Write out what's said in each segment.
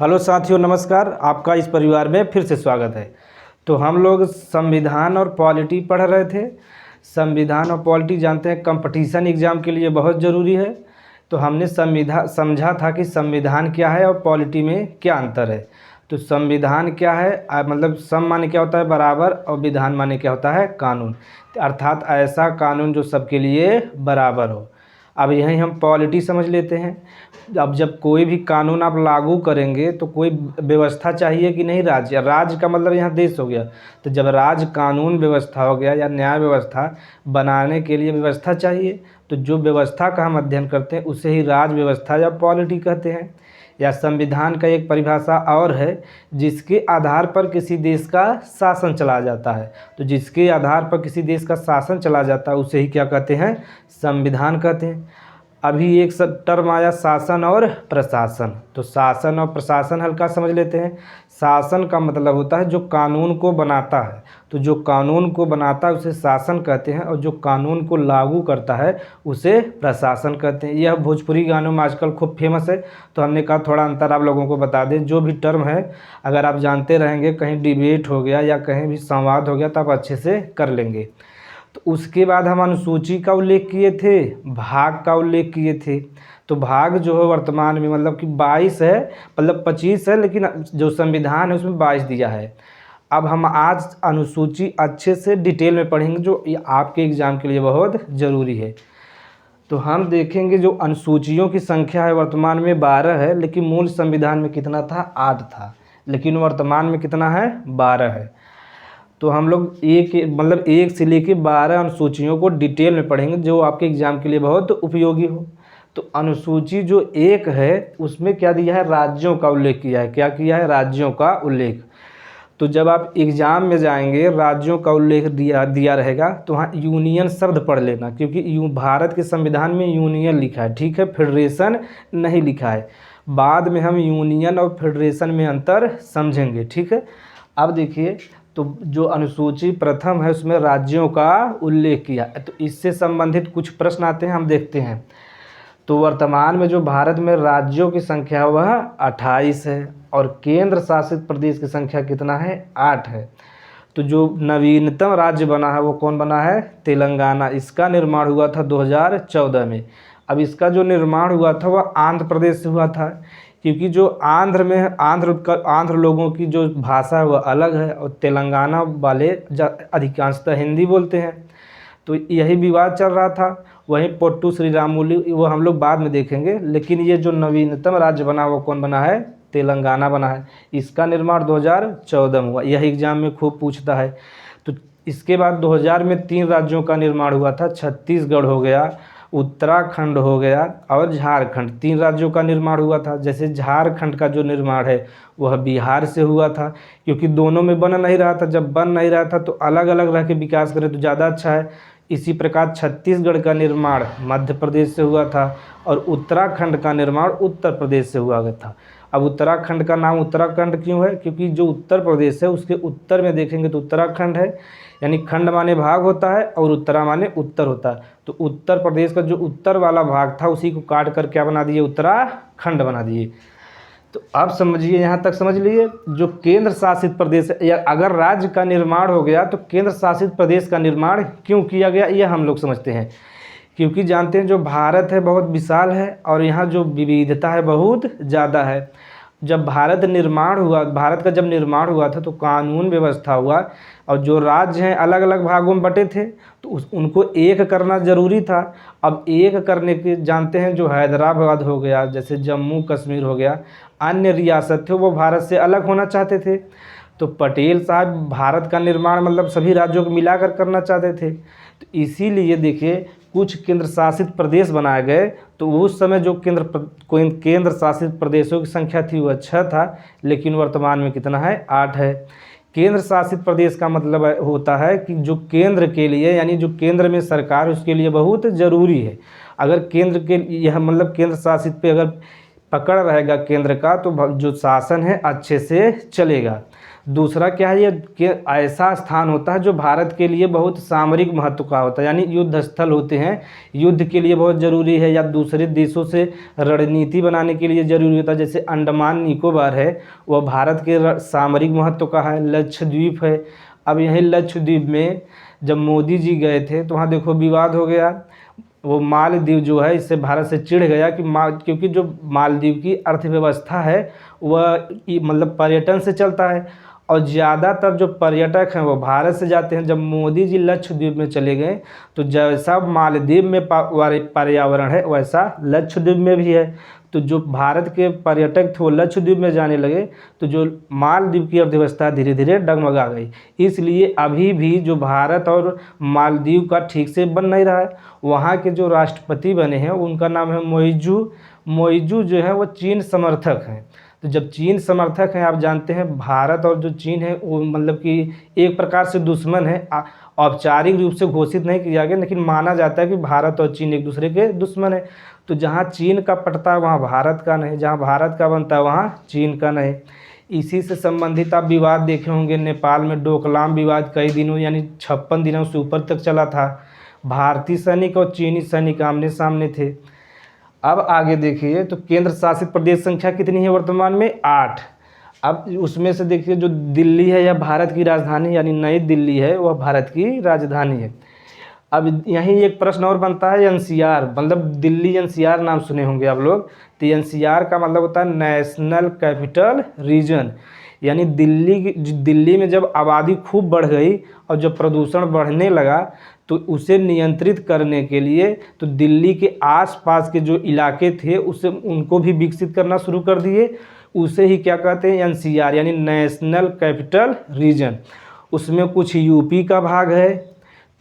Hello साथियों, नमस्कार। आपका इस परिवार में फिर से स्वागत है। तो हम लोग संविधान और पॉलिटी पढ़ रहे थे। संविधान और पॉलिटी जानते हैं कंपटीशन एग्ज़ाम के लिए बहुत ज़रूरी है। तो हमने समझा था कि संविधान क्या है और पॉलिटी में क्या अंतर है। तो संविधान क्या है, मतलब सम माने क्या होता है बराबर, और विधान माने क्या होता है कानून, अर्थात ऐसा कानून जो सबके लिए बराबर हो। अब यहीं हम पॉलिटी समझ लेते हैं। अब जब कोई भी कानून आप लागू करेंगे तो कोई व्यवस्था चाहिए कि नहीं। राज्य का मतलब यहाँ देश हो गया। तो जब राज्य कानून व्यवस्था हो गया या न्याय व्यवस्था बनाने के लिए व्यवस्था चाहिए, तो जो व्यवस्था का हम अध्ययन करते हैं उसे ही राज्य व्यवस्था या पॉलिटी कहते हैं। या संविधान का एक परिभाषा और है, जिसके आधार पर किसी देश का शासन चला जाता है। तो जिसके आधार पर किसी देश का शासन चला जाता है उसे ही क्या कहते हैं, संविधान कहते हैं। अभी एक टर्म आया शासन और प्रशासन। तो शासन और प्रशासन हल्का समझ लेते हैं। शासन का मतलब होता है जो कानून को बनाता है। तो जो कानून को बनाता है उसे शासन कहते हैं, और जो कानून को लागू करता है उसे प्रशासन कहते हैं। यह भोजपुरी गानों में आजकल खूब फेमस है। तो हमने कहा थोड़ा अंतर आप लोगों को बता दें। जो भी टर्म है अगर आप जानते रहेंगे, कहीं डिबेट हो गया या कहीं भी संवाद हो गया तो आप अच्छे से कर लेंगे। तो उसके बाद हम अनुसूची का उल्लेख किए थे, भाग का उल्लेख किए थे। तो भाग जो है वर्तमान में मतलब कि 22 है, मतलब 25 है, लेकिन जो संविधान है उसमें 22 दिया है। अब हम आज अनुसूची अच्छे से डिटेल में पढ़ेंगे, जो आपके एग्ज़ाम के लिए बहुत ज़रूरी है। तो हम देखेंगे जो अनुसूचियों की संख्या है वर्तमान में 12 है, लेकिन मूल संविधान में कितना था, 8 था, लेकिन वर्तमान में कितना है, 12 है। तो हम लोग एक से लेके 12 अनुसूचियों को डिटेल में पढ़ेंगे, जो आपके एग्ज़ाम के लिए बहुत उपयोगी हो। तो अनुसूची जो 1 है उसमें क्या दिया है, राज्यों का उल्लेख किया है। क्या किया है, राज्यों का उल्लेख। तो जब आप एग्ज़ाम में जाएंगे राज्यों का उल्लेख दिया रहेगा तो वहाँ यूनियन शब्द पढ़ लेना, क्योंकि भारत के संविधान में यूनियन लिखा है, ठीक है, फेडरेशन नहीं लिखा है। बाद में हम यूनियन और फेडरेशन में अंतर समझेंगे, ठीक है। अब देखिए, तो जो अनुसूची प्रथम है उसमें राज्यों का उल्लेख किया है। तो इससे संबंधित कुछ प्रश्न आते हैं, हम देखते हैं। तो वर्तमान में जो भारत में राज्यों की संख्या वह 28 है, और केंद्र शासित प्रदेश की संख्या कितना है, 8 है। तो जो नवीनतम राज्य बना है वो कौन बना है, तेलंगाना। इसका निर्माण हुआ था 2014 में। अब इसका जो निर्माण हुआ था वह आंध्र प्रदेश से हुआ था, क्योंकि जो आंध्र लोगों की जो भाषा है वह अलग है, और तेलंगाना वाले अधिकांशतः हिंदी बोलते हैं। तो यही विवाद चल रहा था। वहीं पोट्टू श्रीरामुलु वो हम लोग बाद में देखेंगे, लेकिन ये जो नवीनतम राज्य बना वो कौन बना है, तेलंगाना बना है। इसका निर्माण 2014 में हुआ। यह एग्जाम में खूब पूछता है। तो इसके बाद 2000 में 3 राज्यों का निर्माण हुआ था। छत्तीसगढ़ हो गया, उत्तराखंड हो गया और झारखंड। 3 राज्यों का निर्माण हुआ था। जैसे झारखंड का जो निर्माण है वह बिहार से हुआ था, क्योंकि दोनों में बन नहीं रहा था। जब बन नहीं रहा था तो अलग अलग रह के विकास करें तो ज़्यादा अच्छा है। इसी प्रकार छत्तीसगढ़ का निर्माण मध्य प्रदेश से हुआ था, और उत्तराखंड का निर्माण उत्तर प्रदेश से हुआ था। अब उत्तराखंड का नाम उत्तराखंड क्यों है, क्योंकि जो उत्तर प्रदेश है उसके उत्तर में देखेंगे तो उत्तराखंड है, यानी खंड माने भाग होता है और उत्तरा माने उत्तर होता है। तो उत्तर प्रदेश का जो उत्तर वाला भाग था उसी को काट कर क्या बना दिए, उत्तराखंड बना दिए। तो अब समझिए, यहाँ तक समझ लिए। जो केंद्र शासित प्रदेश या अगर राज्य का निर्माण हो गया तो केंद्र शासित प्रदेश का निर्माण क्यों किया गया, यह हम लोग समझते हैं। क्योंकि जानते हैं जो भारत है बहुत विशाल है, और यहाँ जो विविधता है बहुत ज़्यादा है। जब भारत का जब निर्माण हुआ था तो कानून व्यवस्था हुआ, और जो राज्य हैं अलग अलग भागों में बटे थे, तो उनको एक करना ज़रूरी था। अब एक करने के जानते हैं जो हैदराबाद हो गया, जैसे जम्मू कश्मीर हो गया, अन्य रियासत थे वो भारत से अलग होना चाहते थे। तो पटेल साहब भारत का निर्माण मतलब सभी राज्यों को मिलाकर करना चाहते थे। तो इसीलिए देखिए कुछ केंद्र शासित प्रदेश बनाए गए। तो उस समय जो केंद्र शासित प्रदेशों की संख्या थी वह 6 था, लेकिन वर्तमान में कितना है, 8 है। केंद्र शासित प्रदेश का मतलब होता है कि जो केंद्र के लिए, यानी जो केंद्र में सरकार उसके लिए बहुत ज़रूरी है। अगर केंद्र के यह मतलब केंद्र शासित पे अगर पकड़ रहेगा केंद्र का, तो जो शासन है अच्छे से चलेगा। दूसरा क्या है, ये कि ऐसा स्थान होता है जो भारत के लिए बहुत सामरिक महत्व का होता है, यानी युद्ध स्थल होते हैं, युद्ध के लिए बहुत ज़रूरी है या दूसरे देशों से रणनीति बनाने के लिए ज़रूरी होता है। जैसे अंडमान निकोबार है, वह भारत के सामरिक महत्व का है। लक्षद्वीप है, अब यही लक्षद्वीप में जब मोदी जी गए थे तो वहाँ देखो विवाद हो गया। वो मालदीव जो है इससे भारत से चिढ़ गया कि क्योंकि जो मालदीव की अर्थव्यवस्था है वह मतलब पर्यटन से चलता है और ज़्यादातर जो पर्यटक हैं वो भारत से जाते हैं। जब मोदी जी लक्षद्वीप में चले गए तो जैसा मालदीव में पर्यावरण है वैसा लक्षद्वीप में भी है। तो जो भारत के पर्यटक थे वो लक्षद्वीप में जाने लगे तो जो मालदीव की अर्थव्यवस्था धीरे धीरे डगमगा गई। इसलिए अभी भी जो भारत और मालदीव का ठीक से बन नहीं रहा है। वहाँ के जो राष्ट्रपति बने हैं उनका नाम है मोइजू जो है वो चीन समर्थक हैं। तो जब चीन समर्थक हैं, आप जानते हैं भारत और जो चीन है वो मतलब कि एक प्रकार से दुश्मन है। औपचारिक रूप से घोषित नहीं किया गया लेकिन माना जाता है कि भारत और चीन एक दूसरे के दुश्मन है। तो जहाँ चीन का पड़ता है वहाँ भारत का नहीं, जहाँ भारत का बनता है वहाँ चीन का नहीं। इसी से संबंधित आप विवाद देखे होंगे, नेपाल में डोकलाम विवाद कई दिनों यानी 56 दिनों से ऊपर तक चला था। भारतीय सैनिक और चीनी सैनिक आमने सामने थे। अब आगे देखिए तो केंद्र शासित प्रदेश संख्या कितनी है वर्तमान में, 8। अब उसमें से देखिए जो दिल्ली है यह भारत की राजधानी यानी नई दिल्ली है वह भारत की राजधानी है। अब यहीं एक प्रश्न और बनता है, एनसीआर मतलब दिल्ली एनसीआर नाम सुने होंगे आप लोग। तो एनसीआर का मतलब होता है नेशनल कैपिटल रीजन, यानी दिल्ली में जब आबादी खूब बढ़ गई और जब प्रदूषण बढ़ने लगा तो उसे नियंत्रित करने के लिए तो दिल्ली के आसपास के जो इलाके थे उसे उनको भी विकसित करना शुरू कर दिए। उसे ही क्या कहते हैं, एनसीआर यानी नेशनल कैपिटल रीजन। उसमें कुछ यूपी का भाग है,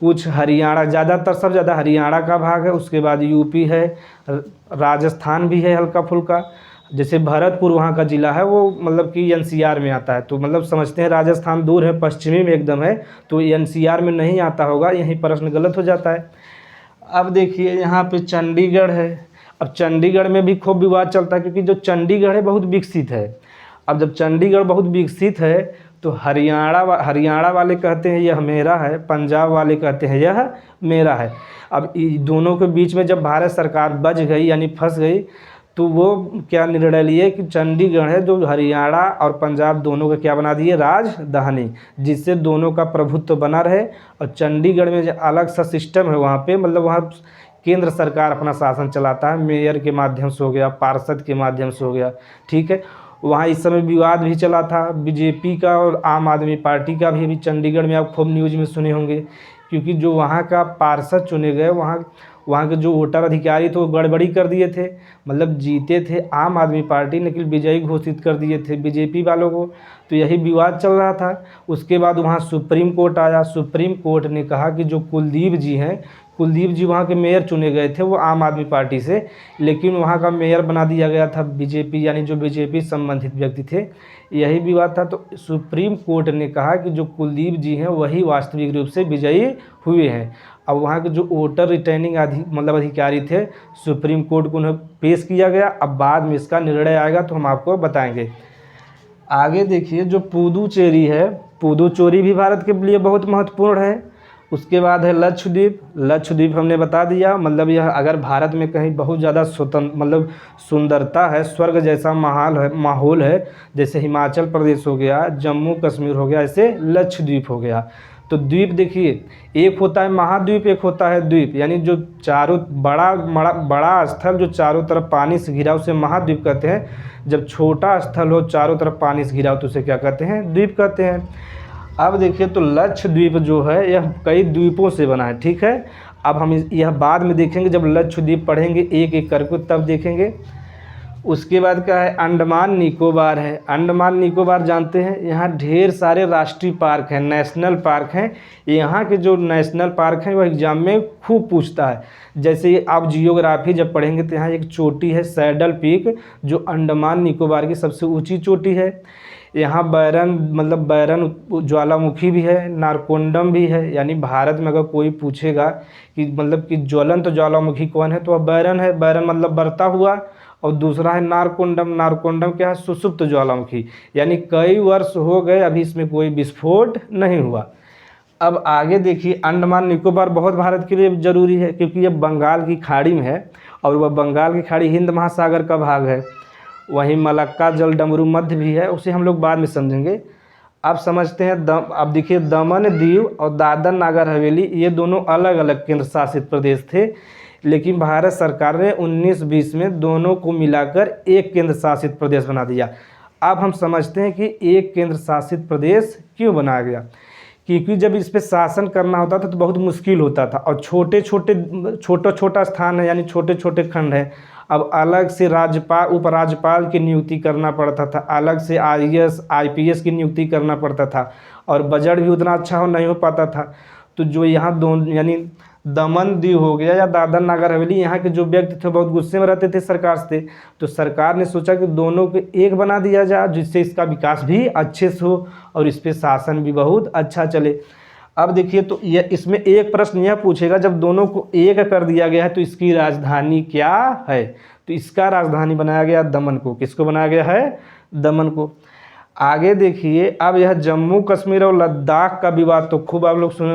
कुछ हरियाणा, ज़्यादातर सब ज़्यादा हरियाणा का भाग है, उसके बाद यूपी है, राजस्थान भी है हल्का फुल्का। जैसे भरतपुर वहाँ का ज़िला है वो मतलब कि एनसीआर में आता है। तो मतलब समझते हैं राजस्थान दूर है, पश्चिमी में एकदम है, तो एनसीआर में नहीं आता होगा, यहीं प्रश्न गलत हो जाता है। अब देखिए यहाँ पे चंडीगढ़ है। अब चंडीगढ़ में भी खूब विवाद चलता है क्योंकि जो चंडीगढ़ है बहुत विकसित है। अब जब चंडीगढ़ बहुत विकसित है तो हरियाणा वाले कहते हैं यह मेरा है, पंजाब वाले कहते हैं यह मेरा है। अब दोनों के बीच में जब भारत सरकार बच गई यानी फंस गई तो वो क्या निर्णय लिए कि चंडीगढ़ है जो हरियाणा और पंजाब दोनों का क्या बना दिए, राजधानी, जिससे दोनों का प्रभुत्व बना रहे। और चंडीगढ़ में जो अलग सा सिस्टम है वहाँ पे मतलब वहाँ केंद्र सरकार अपना शासन चलाता है, मेयर के माध्यम से हो गया, पार्षद के माध्यम से हो गया, ठीक है। वहाँ इस समय विवाद भी चला था बीजेपी का और आम आदमी पार्टी का भी। अभी चंडीगढ़ में आप खूब न्यूज़ में सुने होंगे क्योंकि जो वहाँ का पार्षद चुने गए वहाँ के जो वोटर अधिकारी थे वो गड़बड़ी कर दिए थे, मतलब जीते थे आम आदमी पार्टी लेकिन विजयी घोषित कर दिए थे बीजेपी वालों को। तो यही विवाद चल रहा था। उसके बाद वहाँ सुप्रीम कोर्ट आया। सुप्रीम कोर्ट ने कहा कि जो कुलदीप जी वहाँ के मेयर चुने गए थे वो आम आदमी पार्टी से, लेकिन वहाँ का मेयर बना दिया गया था बीजेपी यानी जो बीजेपी संबंधित व्यक्ति थे। यही विवाद था। तो सुप्रीम कोर्ट ने कहा कि जो कुलदीप जी हैं वही वास्तविक रूप से विजयी हुए हैं। अब वहाँ के जो वोटर रिटर्निंग अधिकारी थे सुप्रीम कोर्ट को उन्हें पेश किया गया। अब बाद में इसका निर्णय आएगा तो हम आपको बताएंगे। आगे देखिए जो पुदुचेरी भी भारत के लिए बहुत महत्वपूर्ण है। उसके बाद है लक्षद्वीप हमने बता दिया, मतलब यह अगर भारत में कहीं बहुत ज़्यादा सुंदरता है, स्वर्ग जैसा माहौल है, जैसे हिमाचल प्रदेश हो गया, जम्मू कश्मीर हो गया, ऐसे लक्षद्वीप हो गया। तो द्वीप देखिए, एक होता है महाद्वीप, एक होता है द्वीप, यानी जो चारों बड़ा स्थल जो चारों तरफ पानी से घिरा उसे महाद्वीप कहते हैं। जब छोटा स्थल हो चारों तरफ पानी से घिरा तो उसे क्या कहते हैं, द्वीप कहते हैं। अब देखिए तो लक्षद्वीप जो है यह कई द्वीपों से बना है, ठीक है। अब हम यह बाद में देखेंगे, जब लक्षद्वीप पढ़ेंगे एक एक करके तब देखेंगे। उसके बाद क्या है, अंडमान निकोबार है। अंडमान निकोबार जानते हैं, यहाँ ढेर सारे राष्ट्रीय पार्क हैं, नेशनल पार्क हैं। यहाँ के जो नेशनल पार्क हैं वह एग्जाम में खूब पूछता है। जैसे आप जियोग्राफी जब पढ़ेंगे तो यहाँ एक चोटी है सैडल पीक, जो अंडमान निकोबार की सबसे ऊंची चोटी है। यहाँ बैरन ज्वालामुखी भी है, नारकोंडम भी है। यानी भारत में अगर कोई पूछेगा कि ज्वलंत ज्वालामुखी कौन है तो वह बैरन है। बैरन मतलब बढ़ता हुआ, और दूसरा है नारकोंडम। नारकोंडम क्या है? सुषुप्त ज्वालामुखी, यानी कई वर्ष हो गए अभी इसमें कोई विस्फोट नहीं हुआ। अब आगे देखिए, अंडमान निकोबार बहुत भारत के लिए ज़रूरी है क्योंकि ये बंगाल की खाड़ी में है और वह बंगाल की खाड़ी हिंद महासागर का भाग है। वहीं मलक्का जल डमरू मध्य भी है, उसे हम लोग बाद में समझेंगे। अब समझते हैं अब देखिए, दमन दीव और दादर नागर हवेली ये दोनों अलग अलग केंद्र शासित प्रदेश थे, लेकिन भारत सरकार ने 1920 में दोनों को मिलाकर एक केंद्र शासित प्रदेश बना दिया। अब हम समझते हैं कि एक केंद्र शासित प्रदेश क्यों बनाया गया। क्योंकि जब इस पर शासन करना होता था तो बहुत मुश्किल होता था और छोटा छोटा स्थान है, यानी छोटे छोटे खंड है। अब अलग से राज्यपाल उपराज्यपाल की नियुक्ति करना पड़ता था, अलग से IAS IPS की नियुक्ति करना पड़ता था और बजट भी उतना अच्छा नहीं हो पाता था। तो जो यहाँ दोनों यानी दमन दीव हो गया या दादर नागर हवेली, यहाँ के जो व्यक्ति थे बहुत गुस्से में रहते थे सरकार से, तो सरकार ने सोचा कि दोनों को एक बना दिया जाए जिससे इसका विकास भी अच्छे से हो और इस पर शासन भी बहुत अच्छा चले। अब देखिए, तो यह इसमें एक प्रश्न यह पूछेगा, जब दोनों को एक कर दिया गया है तो इसकी राजधानी क्या है? तो इसका राजधानी बनाया गया दमन को। किसको बनाया गया है? दमन को। आगे देखिए, अब यह जम्मू कश्मीर और लद्दाख का विवाद तो खूब आप लोग सुने